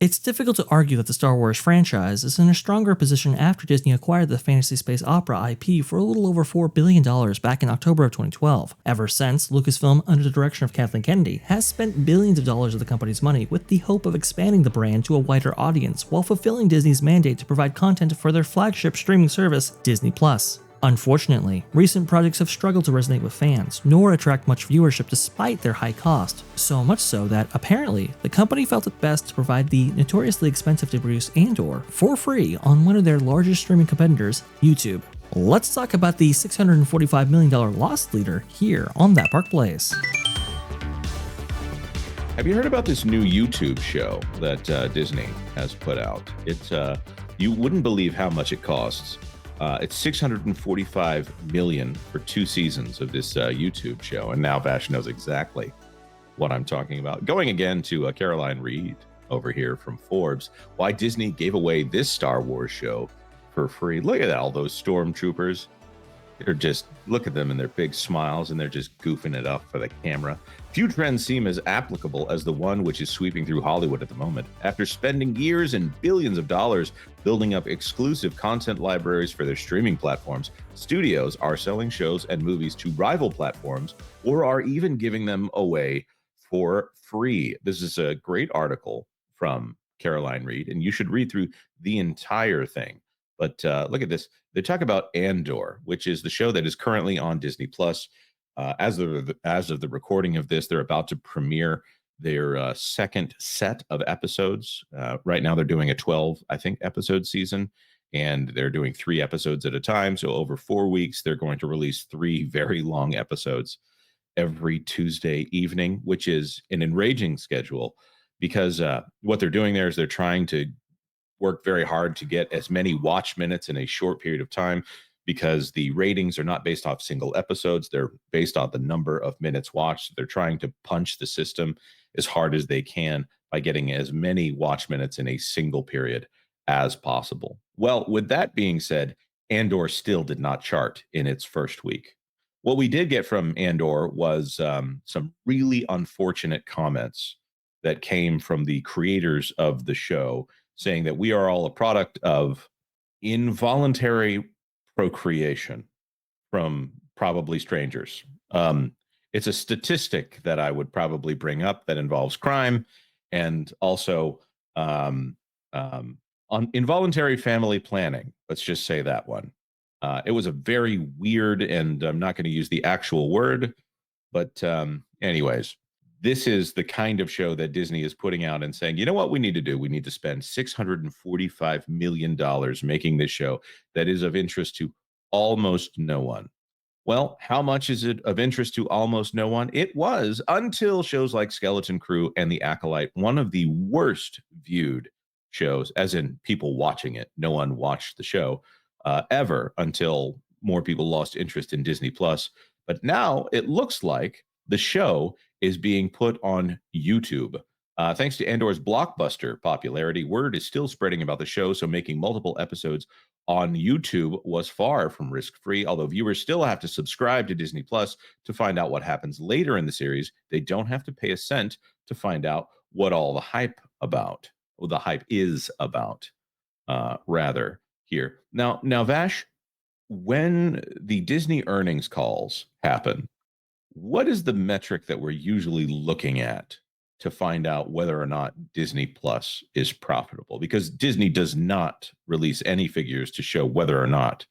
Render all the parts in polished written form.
It's difficult to argue that the Star Wars franchise is in a stronger position after Disney acquired the fantasy space opera IP for a little over $4 billion back in October of 2012. Ever since, Lucasfilm, under the direction of Kathleen Kennedy, has spent billions of dollars of the company's money with the hope of expanding the brand to a wider audience while fulfilling Disney's mandate to provide content for their flagship streaming service, Disney+. Unfortunately, recent projects have struggled to resonate with fans, nor attract much viewership despite their high cost, so much so that, apparently, the company felt it best to provide the notoriously expensive to produce Andor for free on one of their largest streaming competitors, YouTube. Let's talk about the $645 million loss leader here on That Park Plays. Have you heard about this new YouTube show that Disney has put out? It's you wouldn't believe how much it costs. It's $645 million for 2 seasons of this YouTube show, and now Vash knows exactly what I'm talking about. Going again to Caroline Reed over here from Forbes, why Disney gave away this Star Wars show for free. Look at all those stormtroopers. They're just, look at them and their big smiles, and they're just goofing it up for the camera. Few trends seem as applicable as the one which is sweeping through Hollywood at the moment. After spending years and billions of dollars building up exclusive content libraries for their streaming platforms, studios are selling shows and movies to rival platforms or are even giving them away for free. This is a great article from Caroline Reed, and you should read through the entire thing. But look at this. They talk about Andor, which is the show that is currently on Disney+. As of the recording of this, they're about to premiere their second set of episodes. Right now, they're doing a 12, I think, episode season, and they're doing 3 episodes at a time. So over 4 weeks, they're going to release 3 very long episodes every Tuesday evening, which is an enraging schedule because what they're doing there is they're trying to work very hard to get as many watch minutes in a short period of time, because the ratings are not based off single episodes. They're based on the number of minutes watched. They're trying to punch the system as hard as they can by getting as many watch minutes in a single period as possible. Well, with that being said, Andor still did not chart in its first week. What we did get from Andor was some really unfortunate comments that came from the creators of the show, saying that we are all a product of involuntary procreation from probably strangers. It's a statistic that I would probably bring up that involves crime and also on involuntary family planning. Let's just say that one. It was a very weird, and I'm not going to use the actual word, but anyways, this is the kind of show that Disney is putting out and saying, you know what we need to do? We need to spend $645 million making this show that is of interest to almost no one. Well, how much is it of interest to almost no one? It was, until shows like Skeleton Crew and The Acolyte, one of the worst viewed shows, as in people watching it. No one watched the show ever until more people lost interest in Disney+. But now it looks like the show is being put on YouTube. Thanks to Andor's blockbuster popularity, word is still spreading about the show, so making multiple episodes on YouTube was far from risk-free, although viewers still have to subscribe to Disney Plus to find out what happens later in the series. They don't have to pay a cent to find out what all the hype is about, rather, here. Now, Vash, when the Disney earnings calls happen, what is the metric that we're usually looking at to find out whether or not Disney Plus is profitable? Because Disney does not release any figures to show whether or not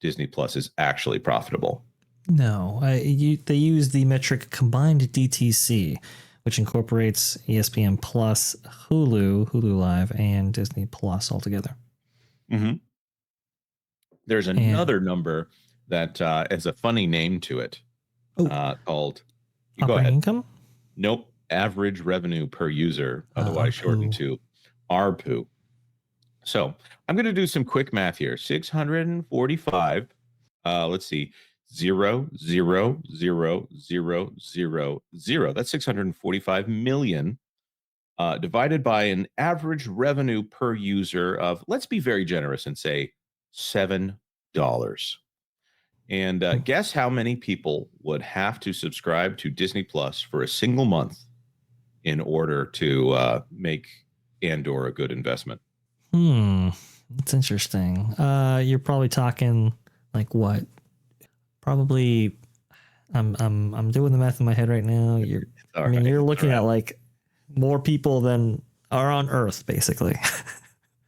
Disney Plus is actually profitable. No, they use the metric combined DTC, which incorporates ESPN Plus, Hulu Live, and Disney Plus altogether. Mm-hmm. There's another number that has a funny name to it. Called operating income? Nope. Average revenue per user, otherwise shortened to ARPU. So I'm going to do some quick math here. 645. Let's see. 0, 0, 0, 0, 0, 0. That's 645 million. Divided by an average revenue per user of, let's be very generous and say $7. And guess how many people would have to subscribe to Disney Plus for a single month in order to make Andor a good investment? That's interesting. You're probably talking like what? Probably. I'm doing the math in my head right now. All right, You're it's looking at around. like more people than are on Earth, basically.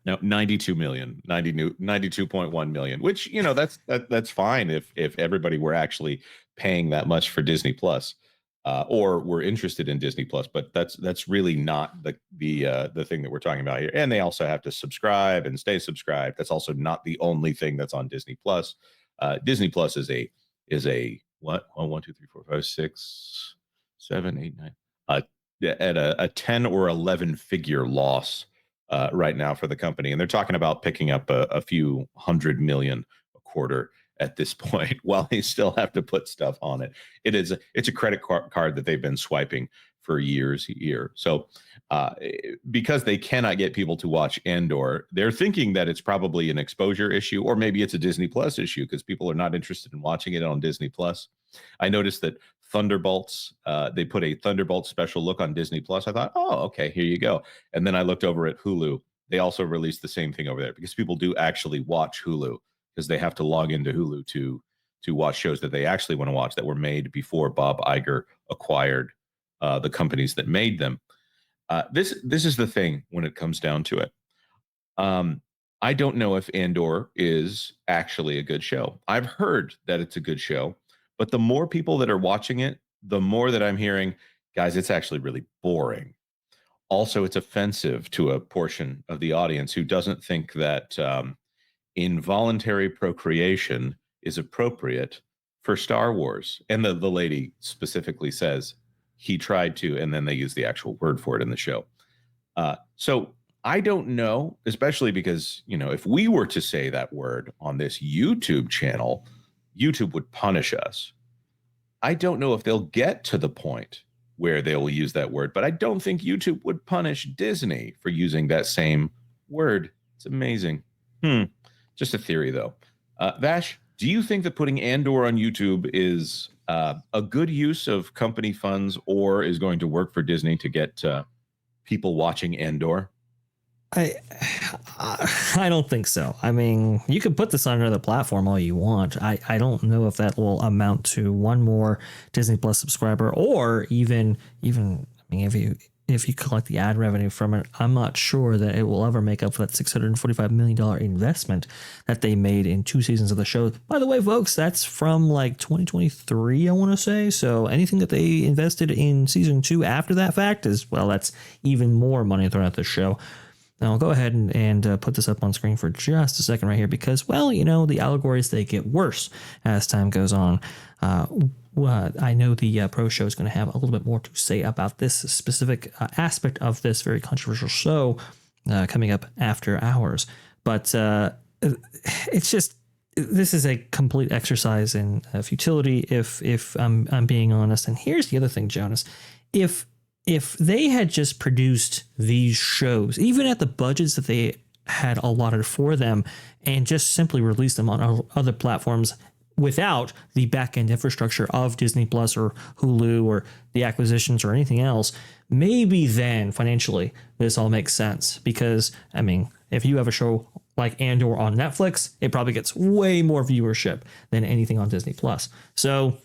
No, 92 million, 92.1 million, which, that's fine if everybody were actually paying that much for Disney Plus, or were interested in Disney Plus, but that's really not the thing that we're talking about here. And they also have to subscribe and stay subscribed. That's also not the only thing that's on Disney Plus. Disney Plus is a what? Oh, 1, 2, 3, 4, 5, 6, 7, 8, 9. At a 10 or 11 figure loss right now for the company, and they're talking about picking up a few $100 million a quarter at this point, while they still have to put stuff on it. It's a credit card that they've been swiping for years here. So because they cannot get people to watch Andor, they're thinking that it's probably an exposure issue, or maybe it's a Disney Plus issue because people are not interested in watching it on Disney Plus. I noticed that Thunderbolts, they put a Thunderbolt special look on Disney Plus. I thought, oh, okay, here you go. And then I looked over at Hulu. They also released the same thing over there because people do actually watch Hulu because they have to log into Hulu to watch shows that they actually want to watch that were made before Bob Iger acquired the companies that made them. This is the thing when it comes down to it. Um, I don't know if Andor is actually a good show. I've heard that it's a good show, but the more people that are watching it, the more that I'm hearing, guys, it's actually really boring. Also, it's offensive to a portion of the audience who doesn't think that involuntary procreation is appropriate for Star Wars. And the lady specifically says he tried to, and then they use the actual word for it in the show. So I don't know, especially because, if we were to say that word on this YouTube channel, YouTube would punish us. I don't know if they'll get to the point where they will use that word, but I don't think YouTube would punish Disney for using that same word. It's amazing. Just a theory, though. Vash, do you think that putting Andor on YouTube is a good use of company funds, or is going to work for Disney to get people watching Andor? I I don't think so. I mean, you can put this on another platform all you want. I don't know if that will amount to one more Disney Plus subscriber, or even I mean, if you collect the ad revenue from it, I'm not sure that it will ever make up for that $645 million investment that they made in 2 seasons of the show. By the way, folks, that's from like 2023, I want to say. So anything that they invested in season 2 after that fact is, well, that's even more money thrown at the show. Now I'll go ahead and put this up on screen for just a second right here because, well, the allegories, they get worse as time goes on. I know the Pro Show is going to have a little bit more to say about this specific aspect of this very controversial show coming up after hours. But it's just, this is a complete exercise in futility, if I'm being honest. And here's the other thing, Jonas. If they had just produced these shows, even at the budgets that they had allotted for them, and just simply released them on other platforms without the back-end infrastructure of Disney Plus or Hulu or the acquisitions or anything else, maybe then financially this all makes sense. Because, I mean, if you have a show like Andor on Netflix, it probably gets way more viewership than anything on Disney Plus. So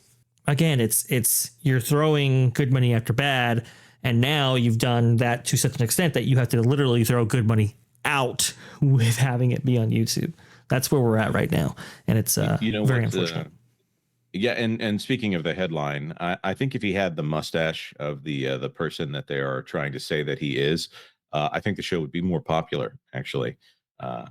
again, it's you're throwing good money after bad. And now you've done that to such an extent that you have to literally throw good money out with having it be on YouTube. That's where we're at right now. And it's very unfortunate. Yeah, and speaking of the headline, I think if he had the mustache of the person that they are trying to say that he is, I think the show would be more popular, actually. Uh,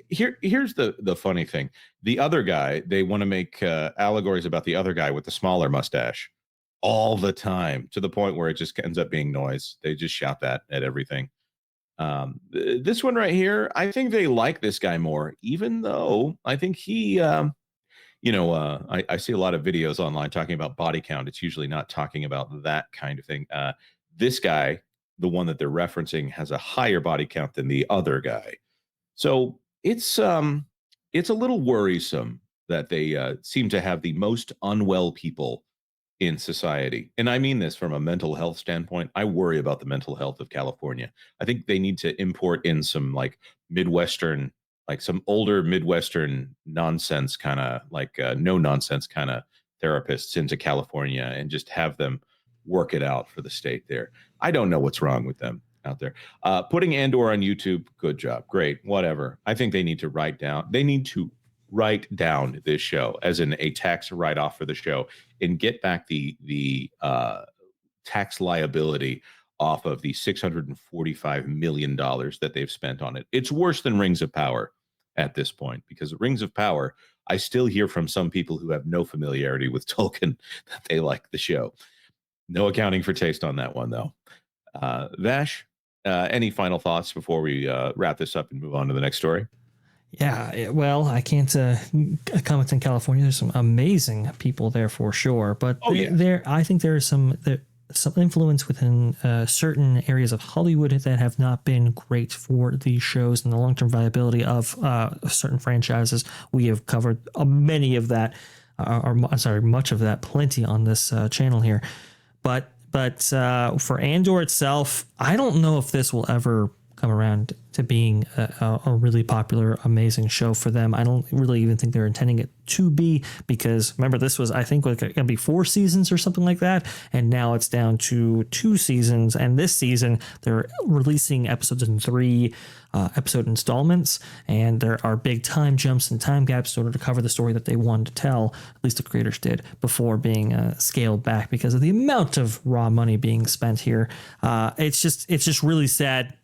here's the funny thing. The other guy, they want to make allegories about the other guy with the smaller mustache all the time, to the point where it just ends up being noise. They just shout that at everything. This one right here, I think they like this guy more, even though I think he, I see a lot of videos online talking about body count. It's usually not talking about that kind of thing. This guy, the one that they're referencing, has a higher body count than the other guy. So it's a little worrisome that they seem to have the most unwell people in society. And I mean this from a mental health standpoint. I worry about the mental health of California. I think they need to import in some like Midwestern, like some older Midwestern nonsense kind of like no nonsense kind of therapists into California and just have them work it out for the state there. I don't know what's wrong with them out there. Putting Andor on YouTube, good job. Great. Whatever. I think they need to write down this show as a tax write-off for the show and get back the tax liability off of the $645 million that they've spent on it. It's worse than Rings of Power at this point, because Rings of Power, I still hear from some people who have no familiarity with Tolkien that they like the show. No accounting for taste on that one, though. Vash, any final thoughts before we wrap this up and move on to the next story? Yeah, well, I can't comment in California. There's some amazing people there for sure, but I think there is some influence within certain areas of Hollywood that have not been great for these shows and the long-term viability of certain franchises. We have covered many of that, much of that, plenty on this channel here, but for Andor itself, I don't know if this will ever come around to being a really popular, amazing show for them. I don't really even think they're intending it to be, because remember, this was, I think, like going to be 4 seasons or something like that, and now it's down to 2 seasons. And this season they're releasing episodes in 3 episode installments, and there are big time jumps and time gaps in order to cover the story that they wanted to tell, at least the creators did, before being scaled back because of the amount of raw money being spent here. It's just really sad.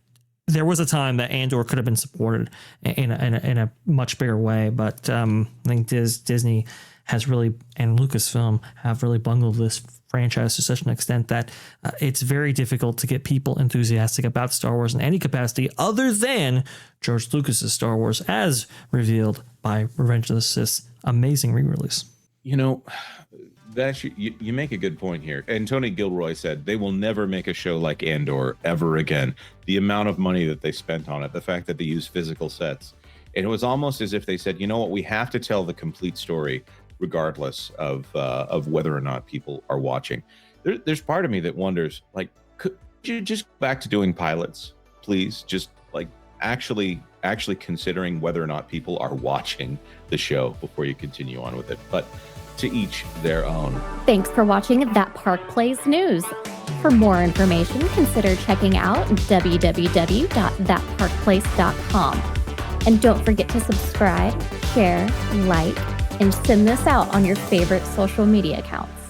There was a time that Andor could have been supported in a much bigger way, but I think Disney has really, and Lucasfilm have really bungled this franchise to such an extent that it's very difficult to get people enthusiastic about Star Wars in any capacity other than George Lucas's Star Wars, as revealed by Revenge of the Sith's amazing re-release. You know, you make a good point here. And Tony Gilroy said they will never make a show like Andor ever again. The amount of money that they spent on it, the fact that they used physical sets. It was almost as if they said, you know what, we have to tell the complete story regardless of whether or not people are watching. There's part of me that wonders, like, could you just go back to doing pilots, please? Just like actually considering whether or not people are watching the show before you continue on with it. But to each their own. Thanks for watching That Park Plays News. For more information, consider checking out www.thatparkplace.com. And don't forget to subscribe, share, like, and send this out on your favorite social media accounts.